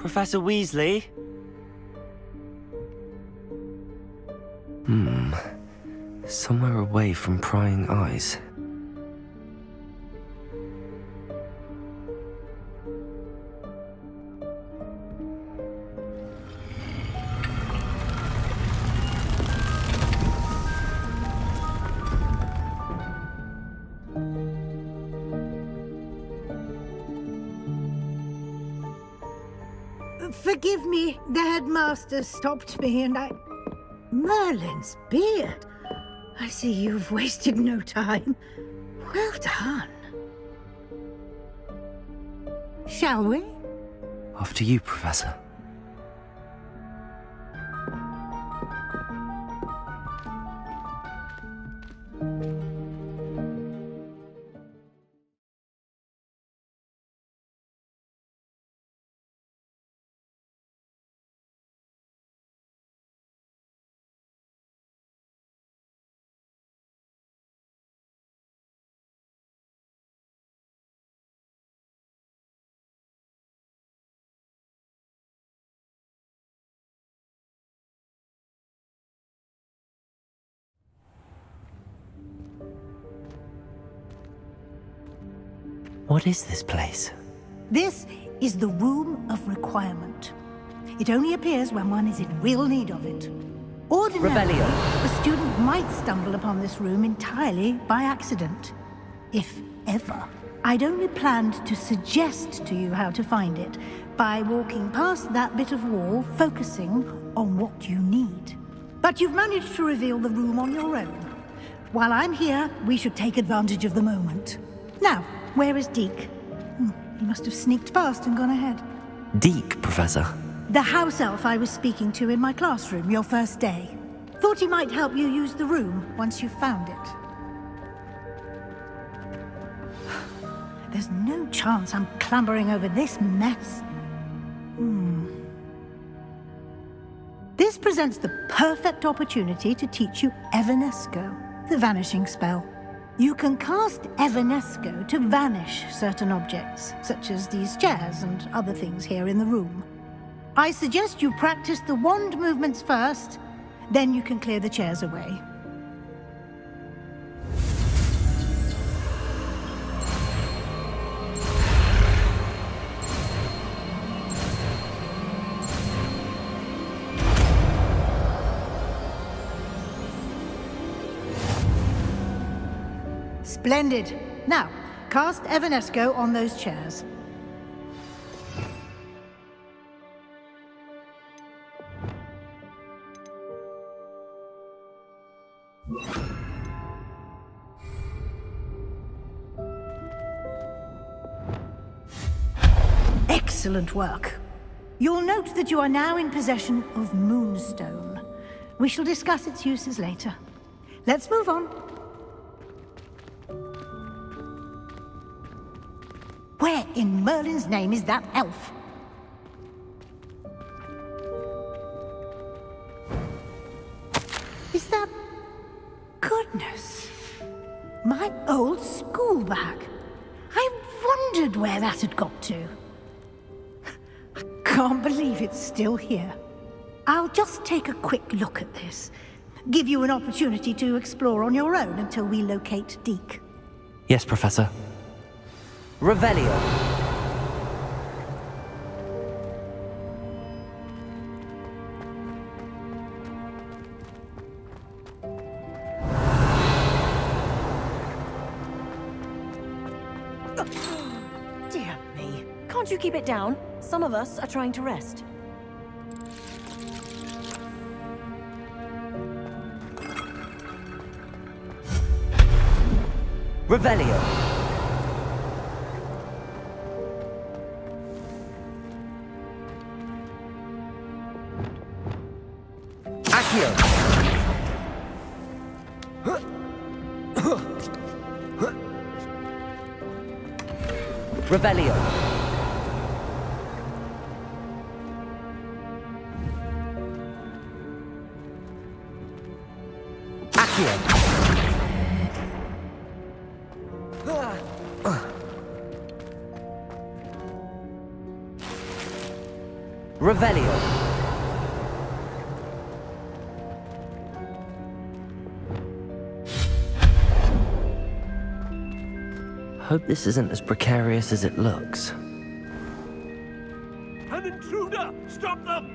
Professor Weasley? Somewhere away from prying eyes. Forgive me, the headmaster stopped me and I... Merlin's beard. I see you've wasted no time. Well done. Shall we? After you, Professor. What is this place? This is the Room of Requirement. It only appears when one is in real need of it. Ordinarily, a student might stumble upon this room entirely by accident. If ever. I'd only planned to suggest to you how to find it by walking past that bit of wall, focusing on what you need. But you've managed to reveal the room on your own. While I'm here, we should take advantage of the moment. Now, where is Deke? He must have sneaked past and gone ahead. Deke, Professor. The house elf I was speaking to in my classroom your first day. Thought he might help you use the room once you found it. There's no chance I'm clambering over this mess. This presents the perfect opportunity to teach you Evanesco, the vanishing spell. You can cast Evanesco to vanish certain objects, such as these chairs and other things here in the room. I suggest you practice the wand movements first, then you can clear the chairs away. Splendid. Now, cast Evanesco on those chairs. Excellent work. You'll note that you are now in possession of Moonstone. We shall discuss its uses later. Let's move on. Where in Merlin's name is that elf? Is that... Goodness. My old school bag. I wondered where that had got to. I can't believe it's still here. I'll just take a quick look at this. Give you an opportunity to explore on your own until we locate Deke. Yes, Professor. Revelio. Dear me. Can't you keep it down? Some of us are trying to rest. Revelio. Revelio. Accio. Revelio. Hope this isn't as precarious as it looks. An intruder! Stop them!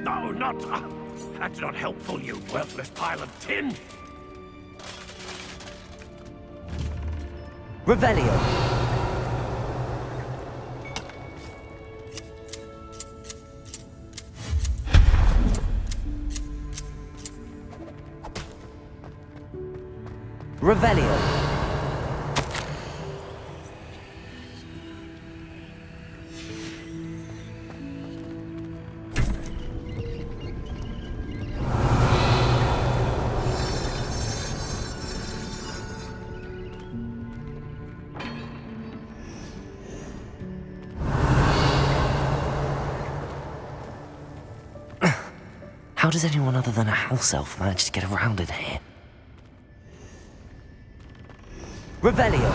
No, not... that's not helpful, you worthless pile of tin! Revelio. Revelio. How does anyone other than a house elf manage to get around in here? Revelio.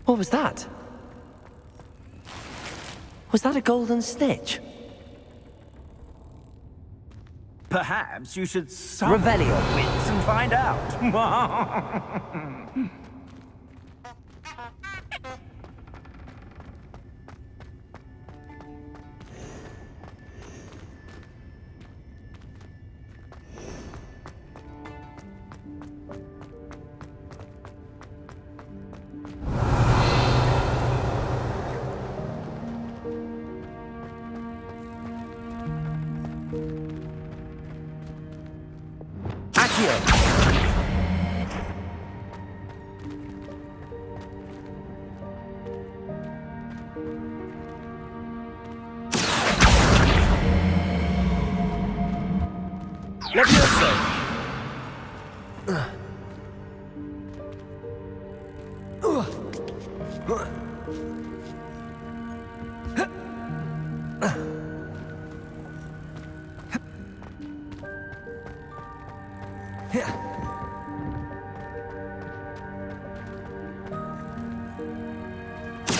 What was that? Was that a golden stitch? Perhaps you should summon Revelio. wits and find out. Accio. Levioso.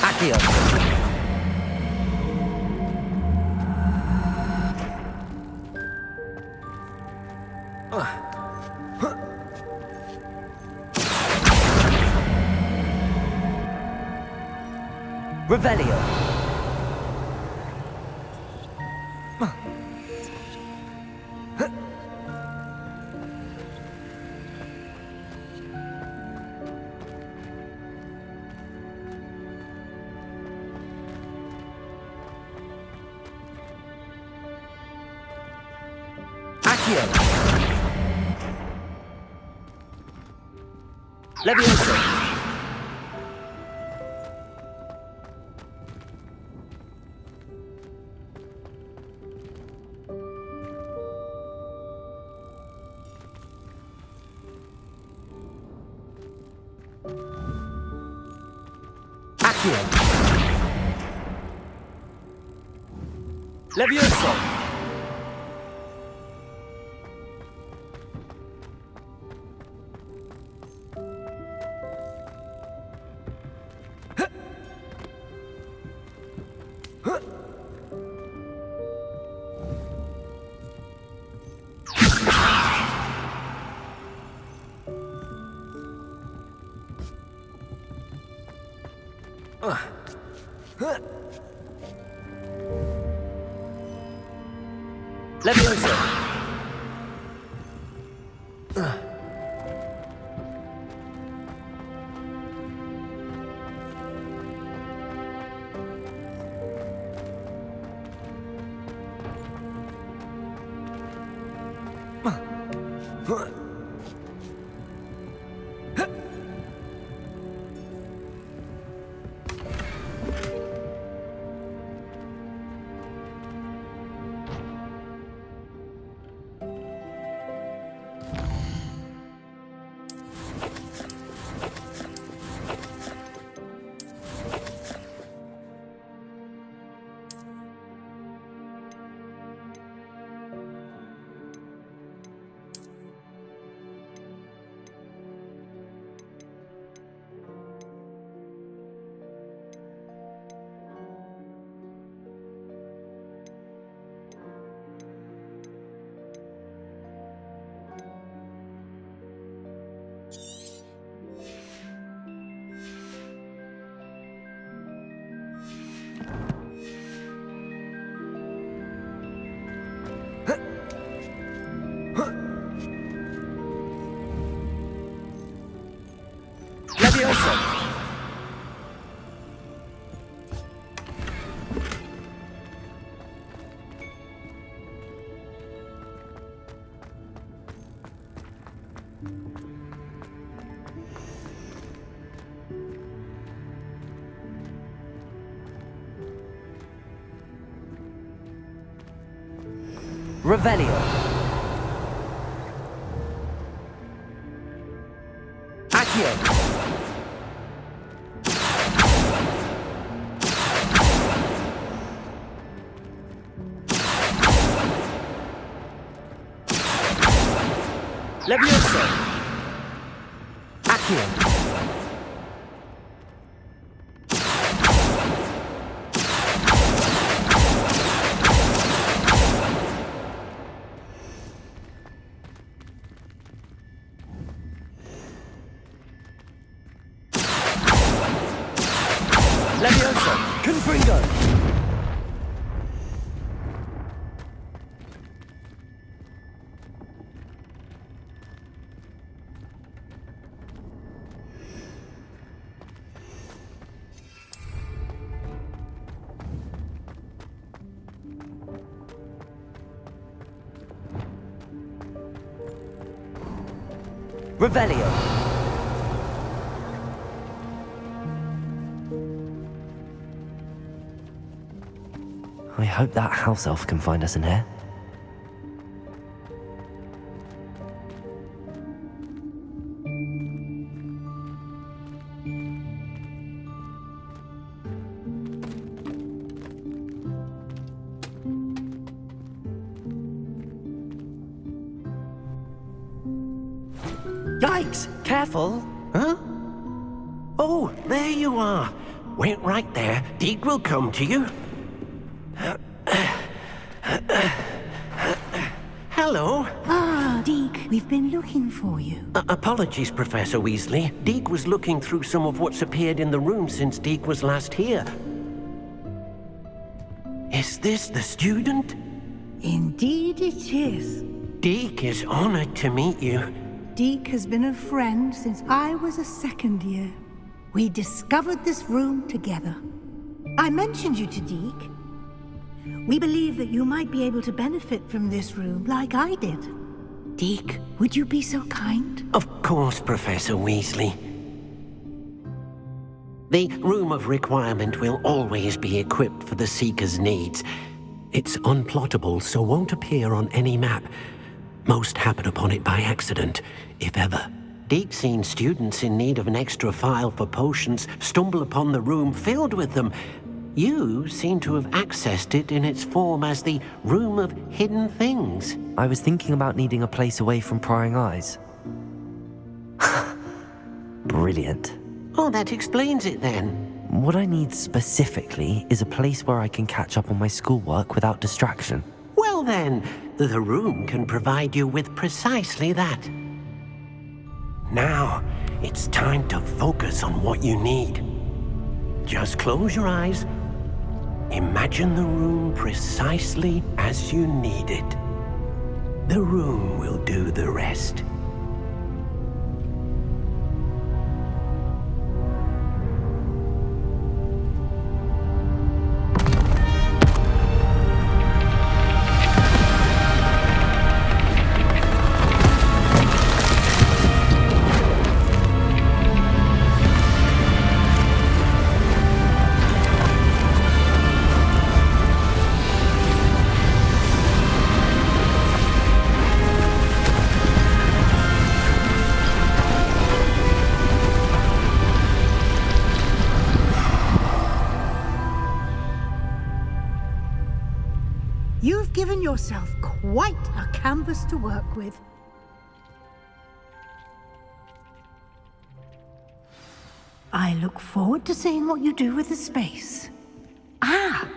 Accio. Revelio. Accio. Levioso. Accio. Levioso. Levioso. Revelio. Accio. Levioso. Accio. Levioso. Confringo. Revelio. I hope that house elf can find us in here. Yikes! Careful! Huh? Oh, there you are. Wait right there. Deke will come to you. Hello. Ah, Deke, we've been looking for you. Apologies, Professor Weasley. Deke was looking through some of what's appeared in the room since Deke was last here. Is this the student? Indeed it is. Deke is honored to meet you. Deke has been a friend since I was a second year. We discovered this room together. I mentioned you to Deke. We believe that you might be able to benefit from this room like I did. Deke, would you be so kind? Of course, Professor Weasley. The Room of Requirement will always be equipped for the Seeker's needs. It's unplottable, so won't appear on any map. Most happen upon it by accident, if ever. Deke's seen students in need of an extra file for potions stumble upon the room filled with them. You seem to have accessed it in its form as the Room of Hidden Things. I was thinking about needing a place away from prying eyes. Brilliant. Oh, that explains it then. What I need specifically is a place where I can catch up on my schoolwork without distraction. Well then, the room can provide you with precisely that. Now, it's time to focus on what you need. Just close your eyes. Imagine the room precisely as you need it. The room will do the rest. You've given yourself quite a canvas to work with. I look forward to seeing what you do with the space. Ah,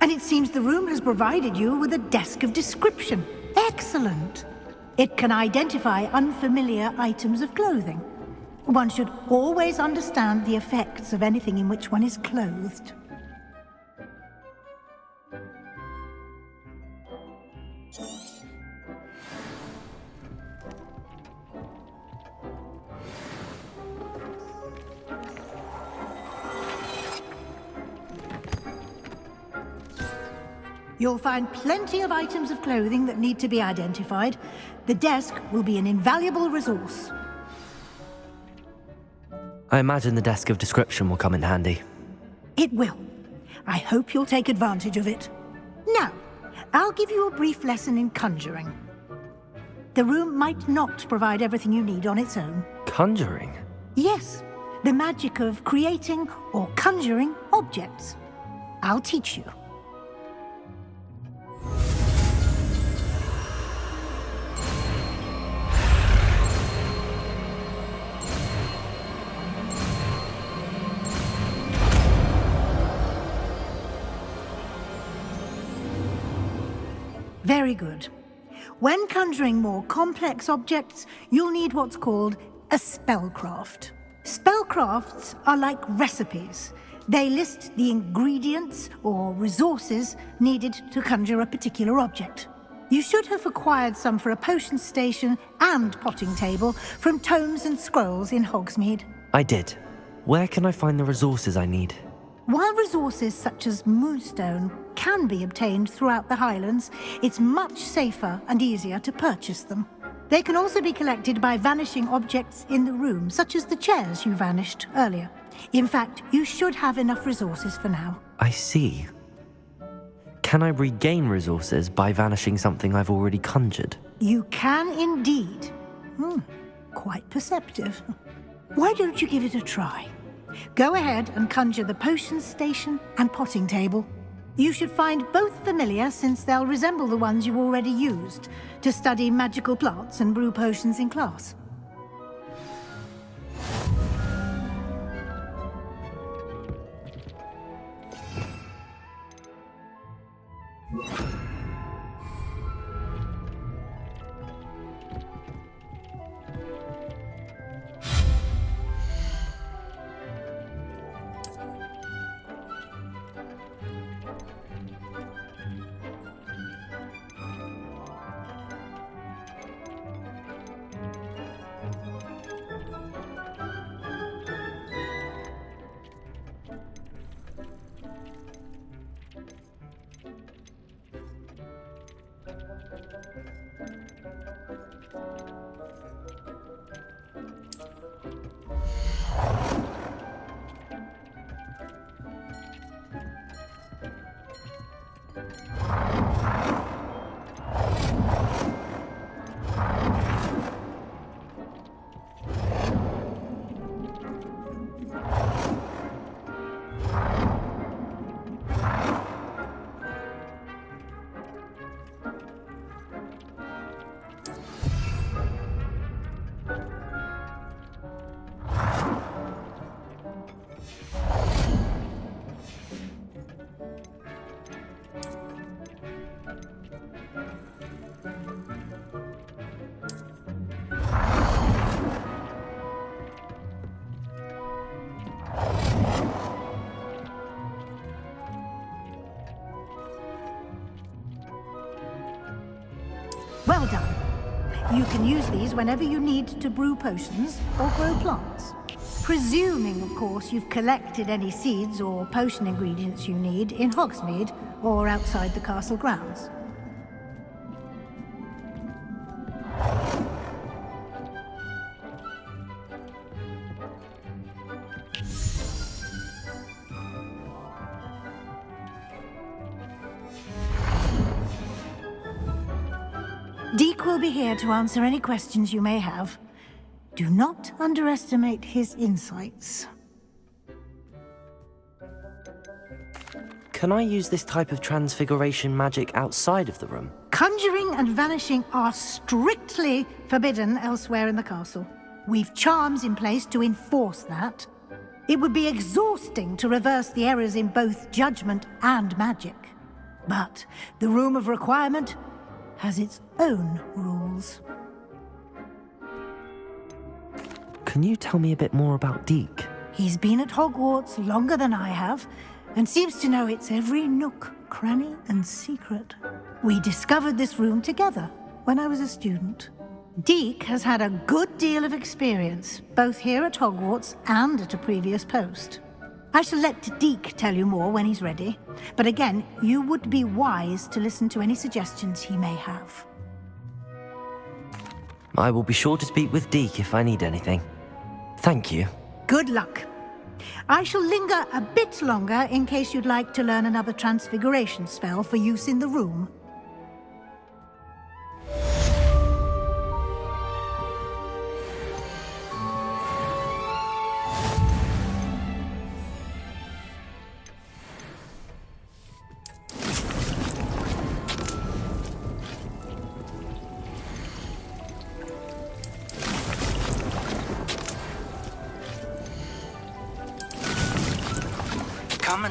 and it seems the room has provided you with a desk of description. Excellent. It can identify unfamiliar items of clothing. One should always understand the effects of anything in which one is clothed. You'll find plenty of items of clothing that need to be identified. The desk will be an invaluable resource. I imagine the desk of description will come in handy. It will. I hope you'll take advantage of it. Now, I'll give you a brief lesson in conjuring. The room might not provide everything you need on its own. Conjuring? Yes, the magic of creating or conjuring objects. I'll teach you. Very good. When conjuring more complex objects, you'll need what's called a spellcraft. Spellcrafts are like recipes. They list the ingredients or resources needed to conjure a particular object. You should have acquired some for a potion station and potting table from tomes and scrolls in Hogsmid. I did. Where can I find the resources I need? While resources such as moonstone can be obtained throughout the Highlands, it's much safer and easier to purchase them. They can also be collected by vanishing objects in the room, such as the chairs you vanished earlier. In fact, you should have enough resources for now. I see. Can I regain resources by vanishing something I've already conjured? You can indeed. Quite perceptive. Why don't you give it a try? Go ahead and conjure the potion station and potting table. You should find both familiar, since they'll resemble the ones you've already used to study magical plants and brew potions in class. Well done. You can use these whenever you need to brew potions or grow plants. Presuming, of course, you've collected any seeds or potion ingredients you need in Hogsmid or outside the castle grounds. Deek will be here to answer any questions you may have. Do not underestimate his insights. Can I use this type of transfiguration magic outside of the room? Conjuring and vanishing are strictly forbidden elsewhere in the castle. We've charms in place to enforce that. It would be exhausting to reverse the errors in both judgment and magic. But the Room of Requirement has its own rules. Can you tell me a bit more about Deek? He's been at Hogwarts longer than I have, and seems to know its every nook, cranny, and secret. We discovered this room together when I was a student. Deek has had a good deal of experience, both here at Hogwarts and at a previous post. I shall let Deek tell you more when he's ready, but again, you would be wise to listen to any suggestions he may have. I will be sure to speak with Deek if I need anything. Thank you. Good luck. I shall linger a bit longer in case you'd like to learn another transfiguration spell for use in the room.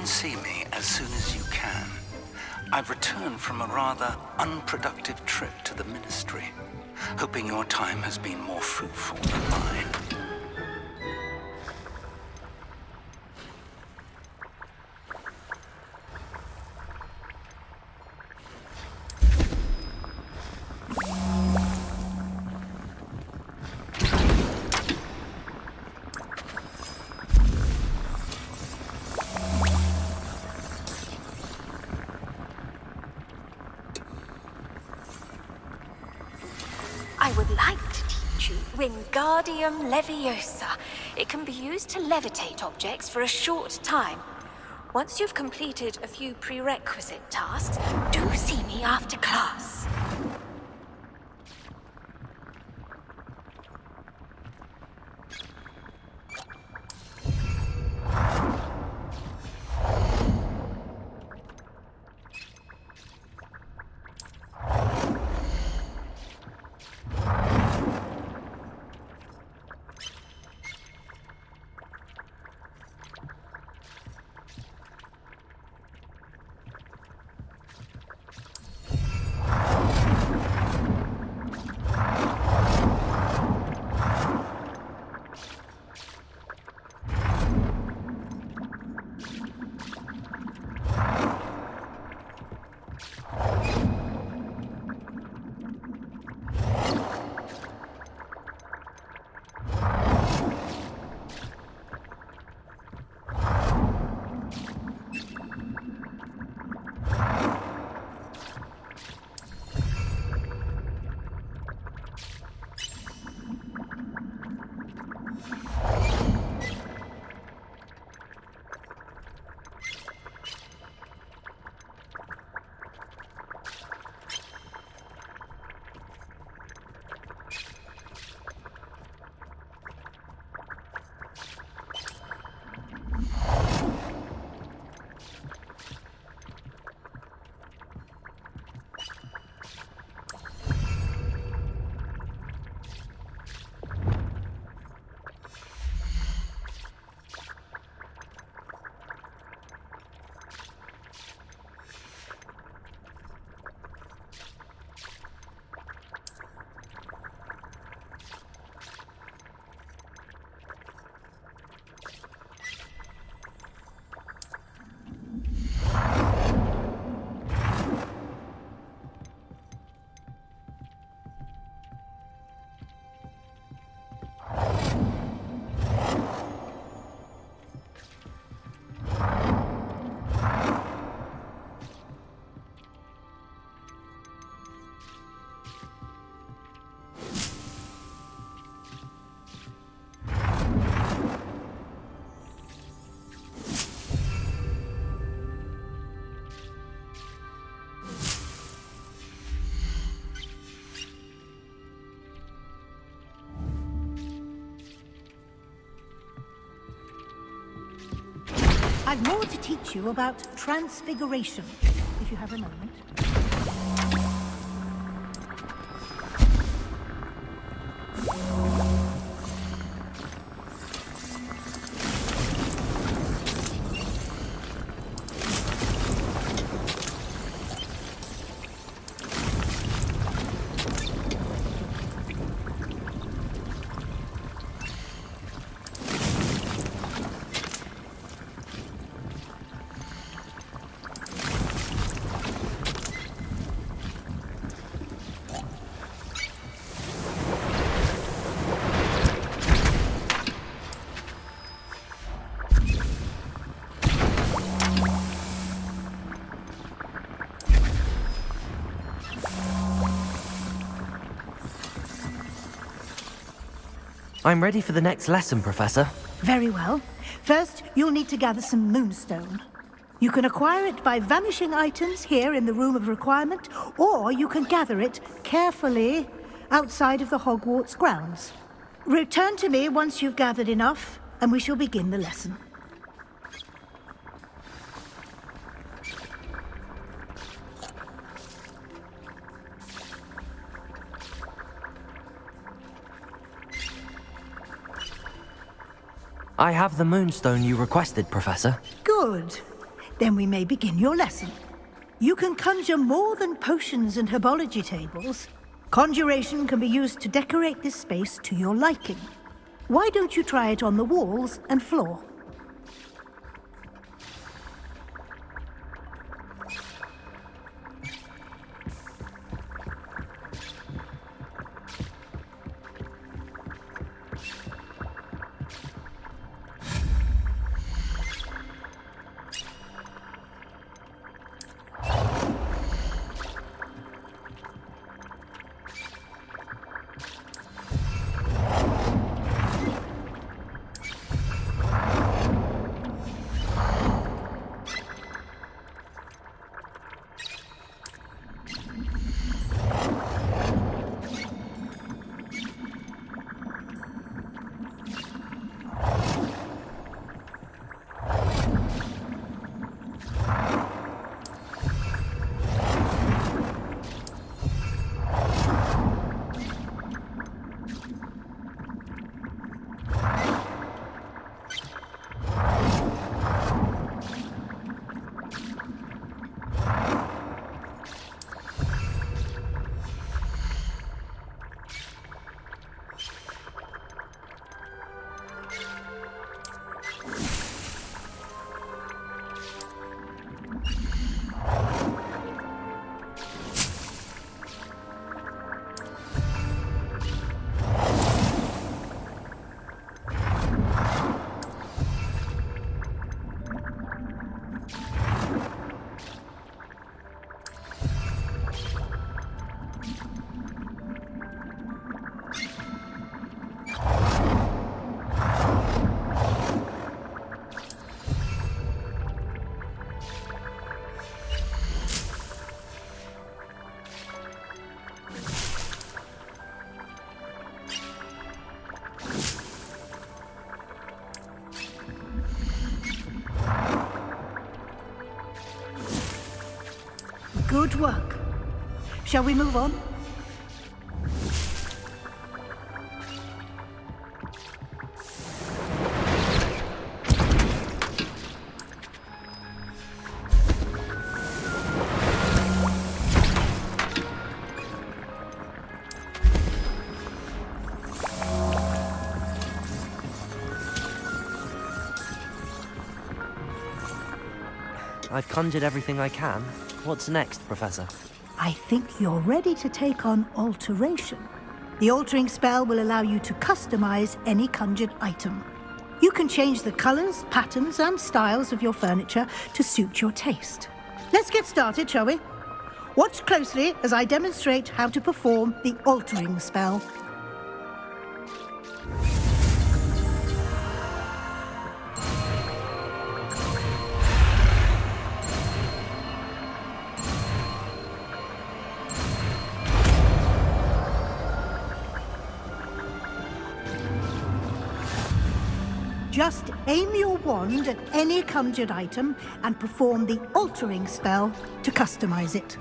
and see me as soon as you can. I've returned from a rather unproductive trip to the Ministry, hoping your time has been more fruitful than mine. I would like to teach you Wingardium Leviosa. It can be used to levitate objects for a short time. Once you've completed a few prerequisite tasks, do see me after class. I've more to teach you about transfiguration, if you have a moment. I'm ready for the next lesson, Professor. Very well. First, you'll need to gather some moonstone. You can acquire it by vanishing items here in the Room of Requirement, or you can gather it carefully outside of the Hogwarts grounds. Return to me once you've gathered enough, and we shall begin the lesson. I have the moonstone you requested, Professor. Good. Then we may begin your lesson. You can conjure more than potions and herbology tables. Conjuration can be used to decorate this space to your liking. Why don't you try it on the walls and floor? Good work. Shall we move on? I've conjured everything I can. What's next, Professor? I think you're ready to take on alteration. The altering spell will allow you to customize any conjured item. You can change the colors, patterns, and styles of your furniture to suit your taste. Let's get started, shall we? Watch closely as I demonstrate how to perform the altering spell. Just aim your wand at any conjured item and perform the altering spell to customize it.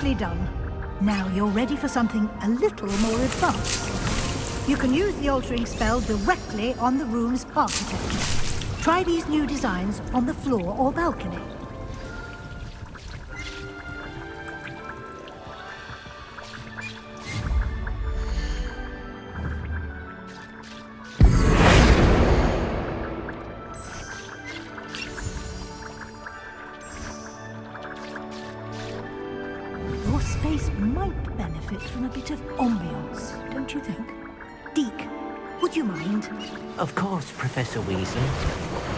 Nicely done. Now you're ready for something a little more advanced. You can use the altering spell directly on the room's architecture. Try these new designs on the floor or balcony. Your space might benefit from a bit of ambience, don't you think? Deke, would you mind? Of course, Professor Weasley.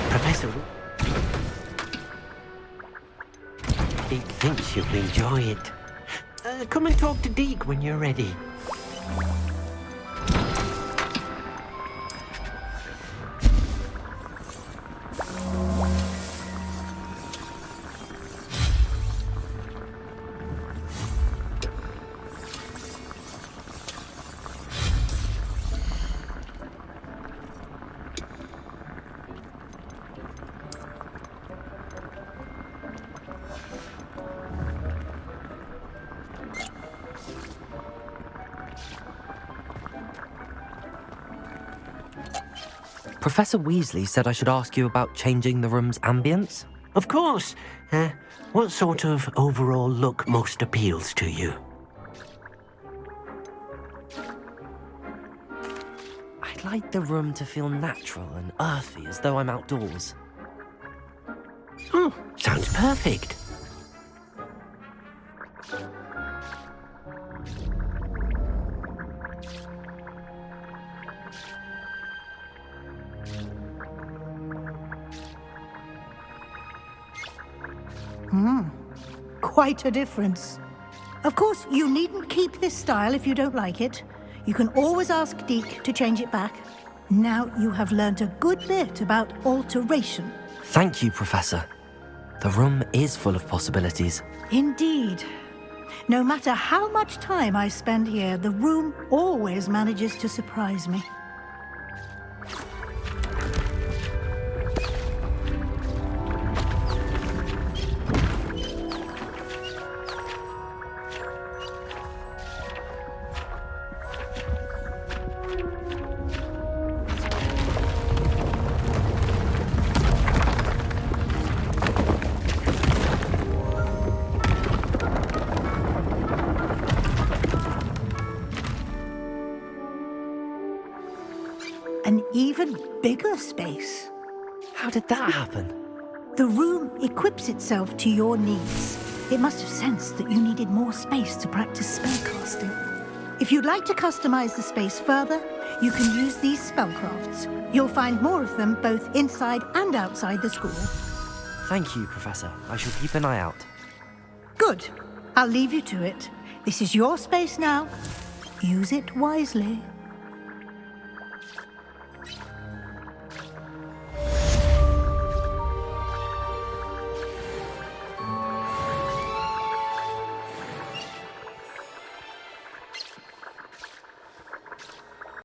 Professor... Deke thinks you'll enjoy it. Come and talk to Deke when you're ready. Professor Weasley said I should ask you about changing the room's ambience. Of course. What sort of overall look most appeals to you? I'd like the room to feel natural and earthy, as though I'm outdoors. Oh, sounds perfect. Quite a difference. Of course, you needn't keep this style if you don't like it. You can always ask Deke to change it back. Now you have learnt a good bit about alteration. Thank you, Professor. The room is full of possibilities. Indeed. No matter how much time I spend here, the room always manages to surprise me. An even bigger space. How did that happen? The room equips itself to your needs. It must have sensed that you needed more space to practice spellcasting. If you'd like to customize the space further, you can use these spellcrafts. You'll find more of them both inside and outside the school. Thank you, Professor. I shall keep an eye out. Good. I'll leave you to it. This is your space now. Use it wisely.